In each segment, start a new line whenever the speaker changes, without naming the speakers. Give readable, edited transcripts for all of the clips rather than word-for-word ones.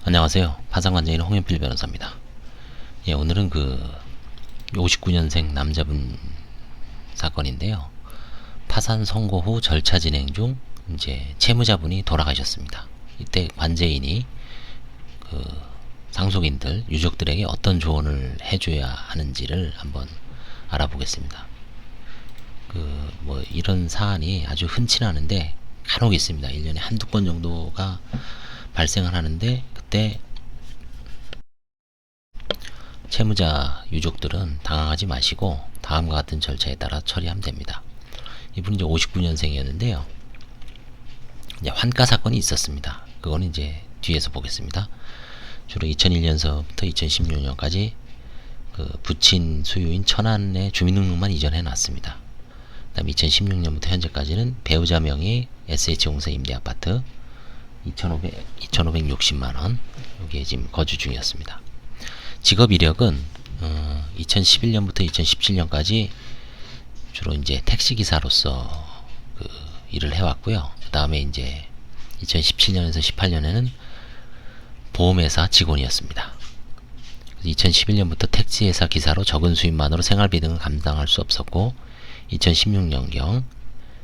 안녕하세요. 파산관계인 홍현필 변호사입니다. 예, 오늘은 59년생 남자분 사건인데요. 파산 선고 후 절차 진행 중 이제 채무자분이 돌아가셨습니다. 이때 관제인이 상속인들, 유족들에게 어떤 조언을 해줘야 하는지를 한번 알아보겠습니다. 이런 사안이 아주 흔치 않은데 간혹 있습니다. 1년에 한두 건 정도가 발생을 하는데, 그때 채무자 유족들은 당황하지 마시고 다음과 같은 절차에 따라 처리하면 됩니다. 이분은 이제 59년생이었는데요. 이제 환가 사건이 있었습니다. 그거는 이제 뒤에서 보겠습니다. 주로 2001년서부터 2016년까지 부친 소유인 천안에 주민등록만 이전해 놨습니다. 그 다음에 2016년부터 현재까지는 배우자 명의 SH공사 임대아파트 2,560만원, 여기에 지금 거주 중이었습니다. 직업 이력은 2011년부터 2017년까지 주로 이제 택시기사로서 일을 해왔고요. 그 다음에 이제 2017년에서 18년에는 보험회사 직원이었습니다. 2011년부터 택시회사 기사로 적은 수입만으로 생활비 등을 감당할 수 없었고, 2016년경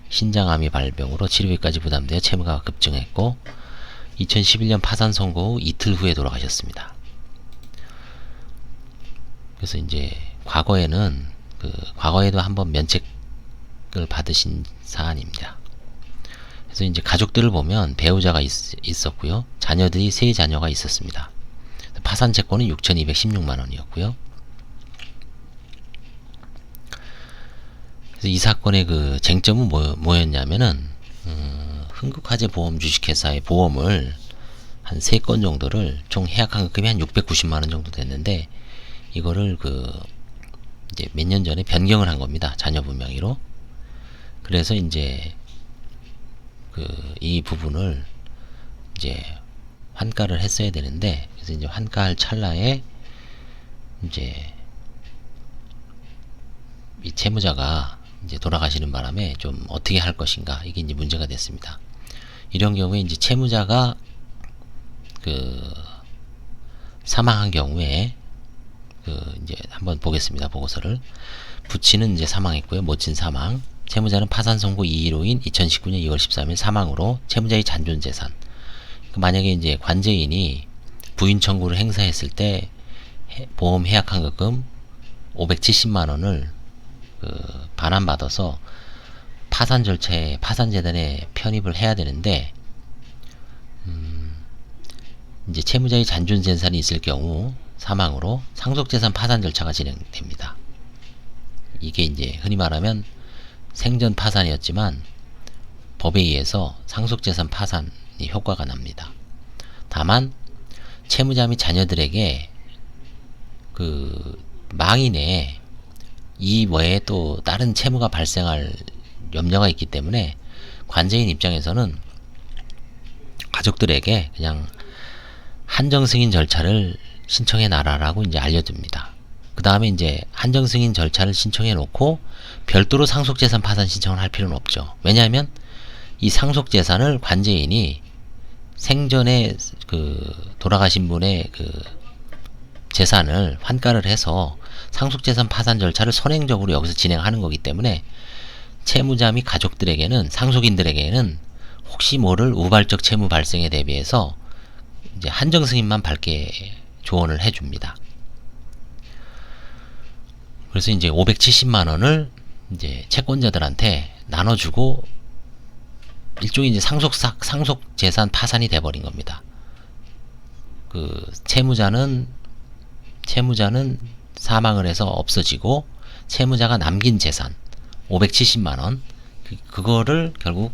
신장암이 발병으로 치료비까지 부담되어 채무가 급증했고, 2011년 파산 선고 후 이틀 후에 돌아가셨습니다. 그래서 이제 과거에도 한번 면책을 받으신 사안입니다. 그래서 이제 가족들을 보면 배우자가 있었고요. 자녀들이 3자녀가 있었습니다. 파산 채권은 6,216만원이었고요. 그래서 이 사건의 쟁점은 뭐였냐면은, 흥국화재 보험 주식회사의 보험을 한 3건 정도를 총 해약환급금이 한 690만원 정도 됐는데, 이거를 이제 몇 년 전에 변경을 한 겁니다. 자녀분 명의로. 그래서 이제 이 부분을 이제 환가를 했어야 되는데, 그래서 이제 환가할 찰나에 이제 이 채무자가 이제 돌아가시는 바람에 좀 어떻게 할 것인가, 이게 이제 문제가 됐습니다. 이런 경우에 이제 채무자가 사망한 경우에 이제 한번 보겠습니다. 보고서를. 부친은 이제 사망했고요. 모친 사망. 채무자는 파산 선고 2일호인 2019년 2월 13일 사망으로 채무자의 잔존재산. 만약에 이제 관제인이 부인 청구를 행사했을 때 보험 해약환급금 570만원을 반환받아서 파산 절차에 파산재단에 편입을 해야 되는데, 이제 채무자의 잔존재산이 있을 경우 사망으로 상속재산 파산 절차가 진행됩니다. 이게 이제 흔히 말하면 생전 파산이었지만 법에 의해서 상속재산 파산이 효과가 납니다. 다만 채무자 및 자녀들에게 망인에 이 외에 또 다른 채무가 발생할 염려가 있기 때문에 관제인 입장에서는 가족들에게 그냥 한정승인 절차를 신청해 놔라라고 이제 알려줍니다. 그 다음에 이제 한정승인 절차를 신청해 놓고 별도로 상속재산 파산 신청을 할 필요는 없죠. 왜냐하면 이 상속재산을 관제인이 생전에 돌아가신 분의 재산을 환가를 해서 상속재산 파산 절차를 선행적으로 여기서 진행하는 거기 때문에 채무자 및 가족들에게는, 상속인들에게는 혹시 모를 우발적 채무 발생에 대비해서 이제 한정승인만 밝게 조언을 해줍니다. 그래서 이제 570만원을 이제 채권자들한테 나눠주고 일종의 이제 상속재산 파산이 돼버린 겁니다. 채무자는 사망을 해서 없어지고, 채무자가 남긴 재산 570만원, 그거를 결국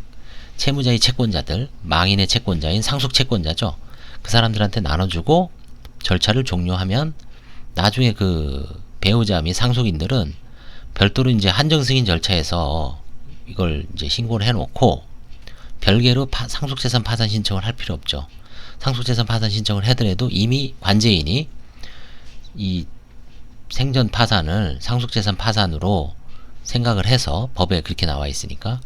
채무자의 채권자들, 망인의 채권자인 상속채권자죠. 그 사람들한테 나눠주고 절차를 종료하면 나중에 배우자 및 상속인들은 별도로 이제 한정승인 절차에서 이걸 이제 신고를 해놓고 별개로 상속재산 파산 신청을 할 필요 없죠. 상속재산 파산 신청을 하더라도 이미 관제인이 이 생전 파산을 상속재산 파산으로 생각을 해서 법에 그렇게 나와 있으니까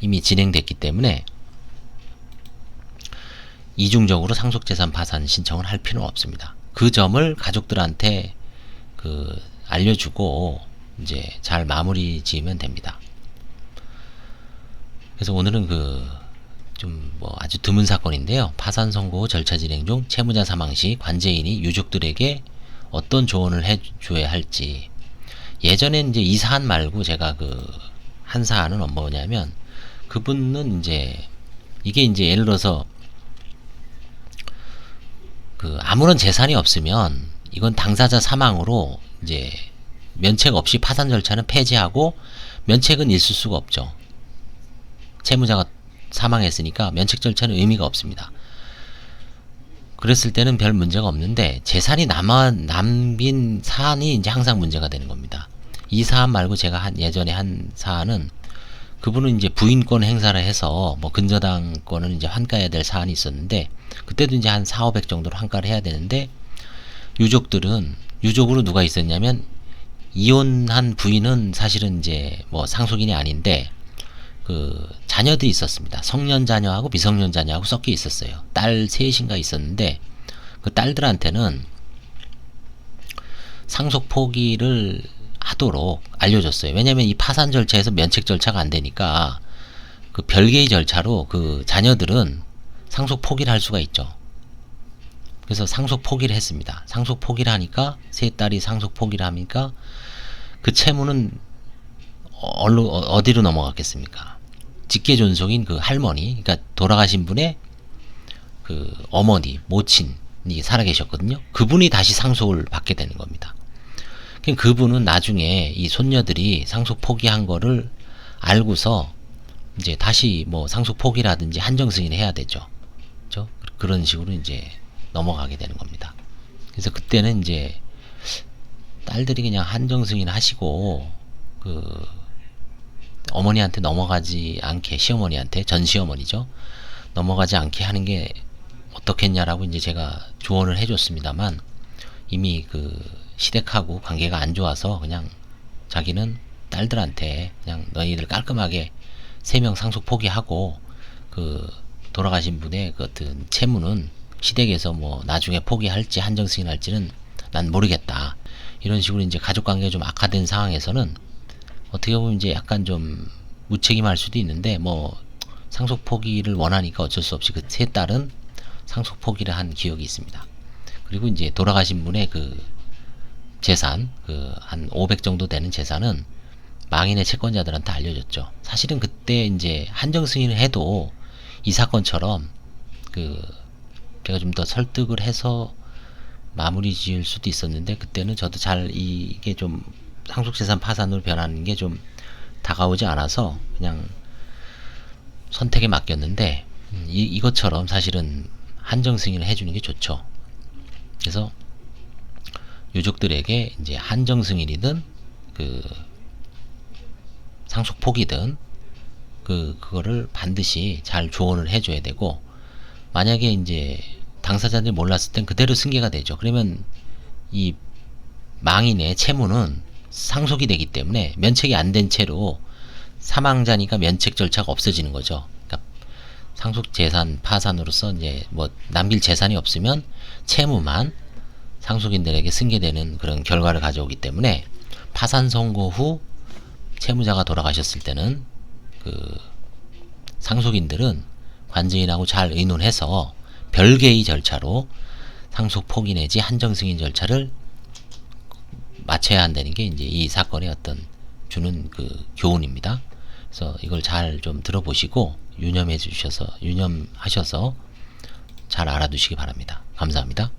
이미 진행됐기 때문에 이중적으로 상속재산 파산 신청을 할 필요는 없습니다. 그 점을 가족들한테 알려주고 이제 잘 마무리 지으면 됩니다. 그래서 오늘은 좀 아주 드문 사건인데요. 파산 선고 후 절차 진행 중 채무자 사망 시 관제인이 유족들에게 어떤 조언을 해줘야 할지. 예전에 이제 이 사안 말고 제가 한 사안은 뭐냐면, 그분은 이게 이제 예를 들어서 아무런 재산이 없으면 이건 당사자 사망으로 이제 면책 없이 파산 절차는 폐지하고 면책은 있을 수가 없죠. 채무자가 사망했으니까 면책 절차는 의미가 없습니다. 그랬을 때는 별 문제가 없는데 재산이 남긴 사안이 이제 항상 문제가 되는 겁니다. 이 사안 말고 제가 예전에 한 사안은, 그분은 이제 부인권 행사를 해서 근저당권을 이제 환가해야 될 사안이 있었는데, 그때도 이제 한 4,500 정도로 환가를 해야 되는데, 유족으로 누가 있었냐면, 이혼한 부인은 사실은 이제 상속인이 아닌데 자녀들이 있었습니다. 성년 자녀하고 미성년 자녀하고 섞여 있었어요. 딸 셋인가 있었는데, 그 딸들한테는 상속 포기를 하도록 알려줬어요. 왜냐면 이 파산 절차에서 면책 절차가 안 되니까 별개의 절차로 자녀들은 상속 포기를 할 수가 있죠. 그래서 상속 포기를 했습니다. 상속 포기를 하니까, 세 딸이 상속 포기를 하니까 그 채무는 어디로 넘어갔겠습니까? 직계 존속인 할머니, 그러니까 돌아가신 분의 어머니, 모친이 살아계셨거든요. 그분이 다시 상속을 받게 되는 겁니다. 그분은 나중에 이 손녀들이 상속 포기한 거를 알고서 이제 다시 상속 포기라든지 한정 승인을 해야 되죠. 그렇죠? 그런 식으로 이제 넘어가게 되는 겁니다. 그래서 그때는 이제 딸들이 그냥 한정 승인 하시고 어머니한테 넘어가지 않게, 시어머니한테, 전 시어머니죠, 넘어가지 않게 하는 게 어떻겠냐라고 이제 제가 조언을 해줬습니다만, 이미 시댁하고 관계가 안 좋아서 그냥 자기는 딸들한테 그냥 너희들 깔끔하게 3명 상속 포기하고 돌아가신 분의 어떤 채무는 시댁에서 나중에 포기할지 한정 승인할지는 난 모르겠다, 이런 식으로 이제 가족 관계가 좀 악화된 상황에서는 어떻게 보면 이제 약간 좀 무책임할 수도 있는데, 상속 포기를 원하니까 어쩔 수 없이 그 세 딸은 상속 포기를 한 기억이 있습니다. 그리고 이제 돌아가신 분의 재산, 한 500 정도 되는 재산은 망인의 채권자들한테 알려줬죠. 사실은 그때 이제 한정 승인을 해도 이 사건처럼 제가 좀 더 설득을 해서 마무리 지을 수도 있었는데, 그때는 저도 이게 좀 상속재산 파산으로 변하는 게 좀 다가오지 않아서 그냥 선택에 맡겼는데, 이것처럼 사실은 한정 승인을 해주는 게 좋죠. 그래서 유족들에게 이제 한정 승인이든 상속 포기든 그거를 반드시 잘 조언을 해줘야 되고, 만약에 이제 당사자들이 몰랐을 땐 그대로 승계가 되죠. 그러면 이 망인의 채무는 상속이 되기 때문에 면책이 안 된 채로 사망자니까 면책 절차가 없어지는 거죠. 그러니까 상속재산 파산으로서 이제 남길 재산이 없으면 채무만 상속인들에게 승계되는 그런 결과를 가져오기 때문에, 파산 선고 후 채무자가 돌아가셨을 때는 상속인들은 관제인하고 잘 의논해서 별개의 절차로 상속 포기 내지 한정 승인 절차를 마쳐야 한다는 게 이제 이 사건의 어떤 주는 교훈입니다. 그래서 이걸 잘 좀 들어보시고 유념하셔서 잘 알아두시기 바랍니다. 감사합니다.